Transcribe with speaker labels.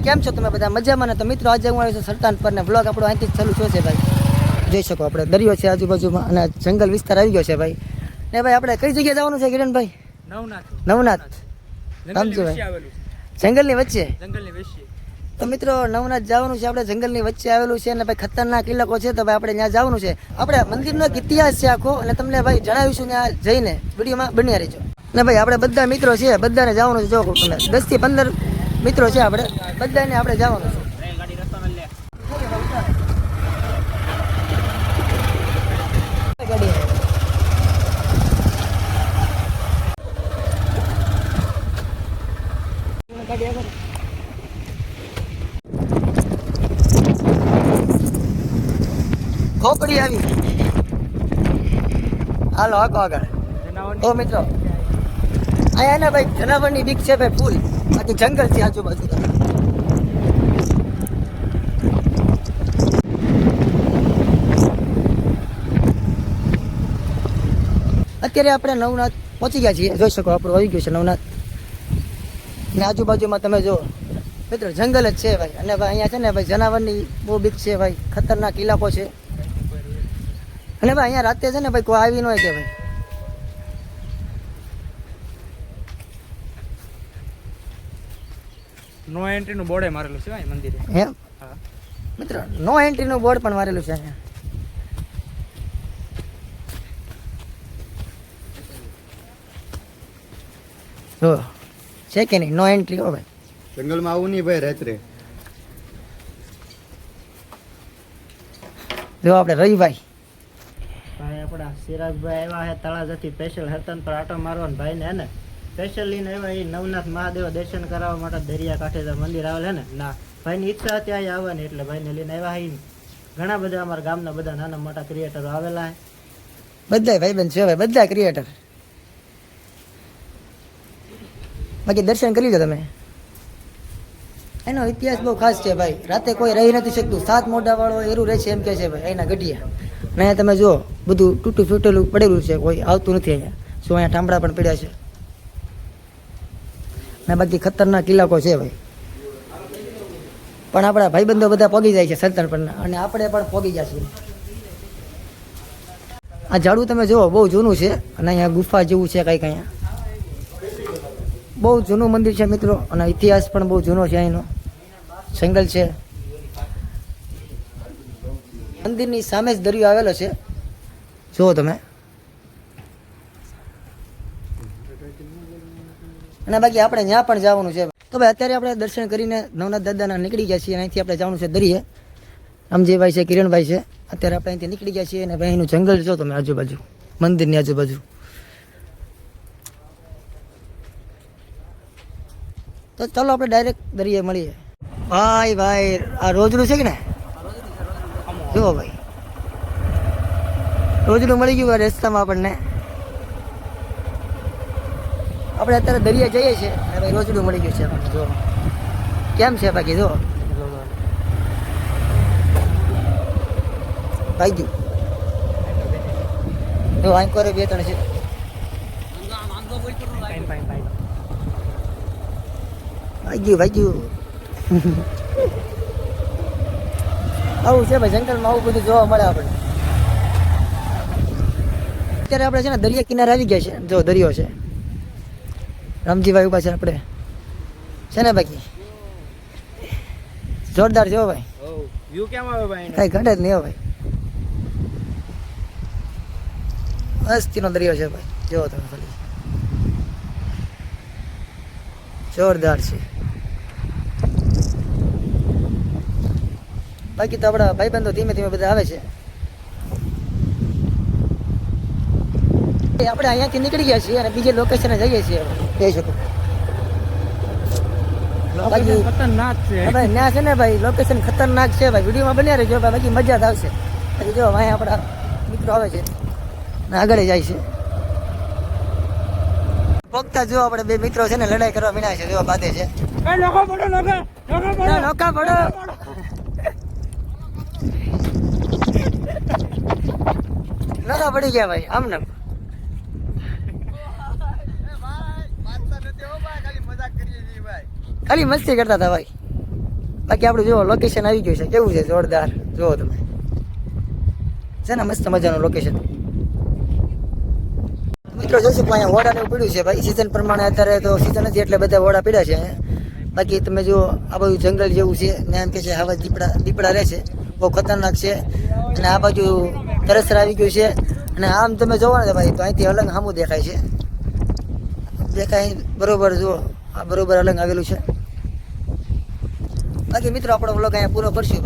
Speaker 1: કેમ છો તમે બધા મજામાં ને? તો મિત્રો આજે હું આવ્યો છું સરતાન પર ને બ્લોગ આપણો અહીંથી જ ચાલુ થયો છે ભાઈ. જોઈ શકો આપણે દરિયો છે આજુબાજુમાં અને જંગલ વિસ્તાર આવી ગયો છે ભાઈ. ને ભાઈ આપણે કઈ જગ્યાએ જવાનું છે કિરણભાઈ? નવનાથ સમજો ભાઈ, જંગલની વચ્ચે. તો મિત્રો નવનાથ જવાનું છે આપણે, જંગલની વચ્ચે આવેલું છે અને ભાઈ ખતરનાક ઇલાકો છે. તો ભાઈ આપણે ત્યાં જવાનું છે. આપણે મંદિરનો એક ઇતિહાસ છે આખો અને તમને ભાઈ જણાવીશું ત્યાં જઈને વિડીયોમાં બન્યા રહેજો. ને ભાઈ આપણે બધા મિત્રો છે, બધાને જવાનું છે. જો તમે 10 થી 15 મિત્રો છે આપણે બધાને આપણે જવાનું છે. ખોપડી આવી, હાલો આખો આગળ. ઓ મિત્રો અહીંયા ને ભાઈ જનાવરની બીક છે ભાઈ ફૂલ, બાકી જંગલ છે આજુબાજુ. અત્યારે આપણે નવનાથ પહોંચી ગયા છીએ. જોઈ શકો આપણું આવી ગયું છે નવનાથ ને આજુબાજુમાં તમે જો મિત્રો જંગલ જ છે ભાઈ. અને ભાઈ અહીંયા છે ને ભાઈ જનાવરની બહુ બીક છે ભાઈ, ખતરનાક ઇલાકો છે. અને ભાઈ અહીંયા રાતે છે ને ભાઈ કોઈ આવી ન હોય કે ભાઈ.
Speaker 2: નો એન્ટ્રી નું બોર્ડ મારેલું છે ભાઈ મંદિરે.
Speaker 1: એમ મિત્રો નો એન્ટ્રી નું બોર્ડ પણ મારેલું છે અહીંયા. જો છે કે નહીં નો એન્ટ્રી? હો ભાઈ
Speaker 3: જંગલમાં આવું નહીં ભાઈ રાત્રે.
Speaker 1: જો આપણે રવિભાઈ
Speaker 4: ભાઈ આપણા સિરાજભાઈ આવ્યા છે તળાજાથી સ્પેશિયલ હરતન પર આટો મારવા ભાઈ ને ને સ્પેશિયલ લઈને આવ્યા. એ નવનાથ મહાદેવ દર્શન કરાવવા માટે દરિયા કાંઠે જે મંદિર આવેલ ને ના ભાઈની ઈચ્છા હતી ત્યાં આવવાની એટલે ભાઈને લઈને આવ્યા. ઘણા બધા અમારા ગામના બધા નાના મોટા ક્રિએટરો આવેલા છે.
Speaker 1: બધા ભાઈબંધ છે ભાઈ, બધા ક્રિએટર. બાકી દર્શન કરી લો તમે. એનો ઇતિહાસ બહુ ખાસ છે ભાઈ. રાતે કોઈ રહી નથી શકતું. 7 મોઢા વાળો એરું રહે છે એમ કે છે ભાઈ એના ગઢિયા. ને અહીંયા તમે જો બધું તૂટું ફૂટેલું પડેલું છે, કોઈ આવતું નથી અહીંયા. શું અહીંયા ઠામડા પણ પડ્યા છે ને બાકી ખતરનાક ઇલાકો છે ભાઈ. પણ આપણા ભાઈબંધો બધા પોગી જાય છે સરતન પરના અને આપણે પણ પોગી ગયા છીએ. આ ઝાડું તમે જુઓ બહુ જૂનું છે અને અહીંયા ગુફા જેવું છે કંઈક. અહીંયા બહુ જૂનું મંદિર છે મિત્રો અને ઇતિહાસ પણ બહુ જૂનો છે. અહીંનો જંગલ છે. મંદિરની સામે જ દરિયો આવેલો છે, જુઓ તમે. અને બાકી આપણે ત્યાં પણ જવાનું છે. તો ભાઈ અત્યારે આપણે દર્શન કરીને નવનાથ દાદાના નીકળી ગયા છીએ. અહીંથી આપણે જવાનું છે દરિયે. રામજીભાઈ છે, કિરણભાઈ છે. અત્યારે આપણે અહીંથી નીકળી ગયા છીએ અને ભાઈ એનું જંગલ જો તમે આજુબાજુ, મંદિરની આજુબાજુ. તો ચાલો આપણે ડાયરેક્ટ દરિયે મળીએ. ભાઈ ભાઈ આ રોજડું છે કે ને? જુઓ ભાઈ રોજડું મળી ગયું રસ્તામાં આપણને. આપણે અત્યારે દરિયા જઈએ છીએ અને ભાઈ રોજડું મળી ગયું છે આપણને. જો કેમ છે બાકી જો ભાઈ ગયું. જો આંકોરે 2-3 છે. ભાઈ ગયું આવું છે ભાઈ જંગલમાં, આવું બધું જોવા મળે આપણને. અત્યારે આપણે છે ને દરિયા કિનારે આવી ગયા છે. જો દરિયો છે, રામજીભાઈ ઉભા છે આપણે છે ને. બાકી જોરદાર છે ભાઈ.
Speaker 2: વ્યૂ કેમ આવે ભાઈ?
Speaker 1: કઈ ઘટે જ નહીં હો ભાઈ. મસ્તીનો દરિયો છે ભાઈ. જોવો તમે ખાલી, જોરદાર છે. બાકી તો આપણા ભાઈબંધો ધીમે ધીમે બધા આવે છે. આપણે અહીંયાથી નીકળી ગયા છીએ અને બીજે લોકેશને જઈએ છીએ. જઈ શકો બાકી
Speaker 2: ખતરનાક છે
Speaker 1: ભાઈ ત્યાં છે ને ભાઈ લોકેશન ખતરનાક છે ભાઈ. વિડીયોમાં બન્યા રહેજો ભાઈ, બાકી મજા જ આવશે. બાકી જો અહીંયા આપણા મિત્રો આવે છે ને આગળ જાય છે. પોગતા જો આપણે 2 મિત્રો છે ને લડાઈ કરવા મીણા છે. જો બાંધે છે. નોકા પડો. નોકા પડી ગયા ભાઈ આમને. ખાલી મસ્તી કરતા હતા ભાઈ. બાકી આપણું જુઓ લોકેશન આવી ગયું છે, કેવું છે જોરદાર. જુઓ તમે, છે ને મસ્ત મજાનું લોકેશન. મિત્રો જોશું કે અહીંયા ઓડાને એવું પીડ્યું છે ભાઈ. સિઝન પ્રમાણે અત્યારે તો સિઝન નથી એટલે બધા ઓડા પીડ્યા છે અહીંયા. બાકી તમે જુઓ આ બાજુ જંગલ જેવું છે ને એમ કે છે આવા દીપડા રહે છે, બહુ ખતરનાક છે. અને આ બાજુ તરસર આવી ગયું છે. અને આમ તમે જોવો ને ભાઈ તો અહીંથી અલંગ સામું દેખાય છે, દેખાય બરોબર. જુઓ આ બરોબર અલંગ આવેલું છે. બાકી મિત્રો આપણો વ્લોગ અહીંયા પૂરો કરશું ભાઈ.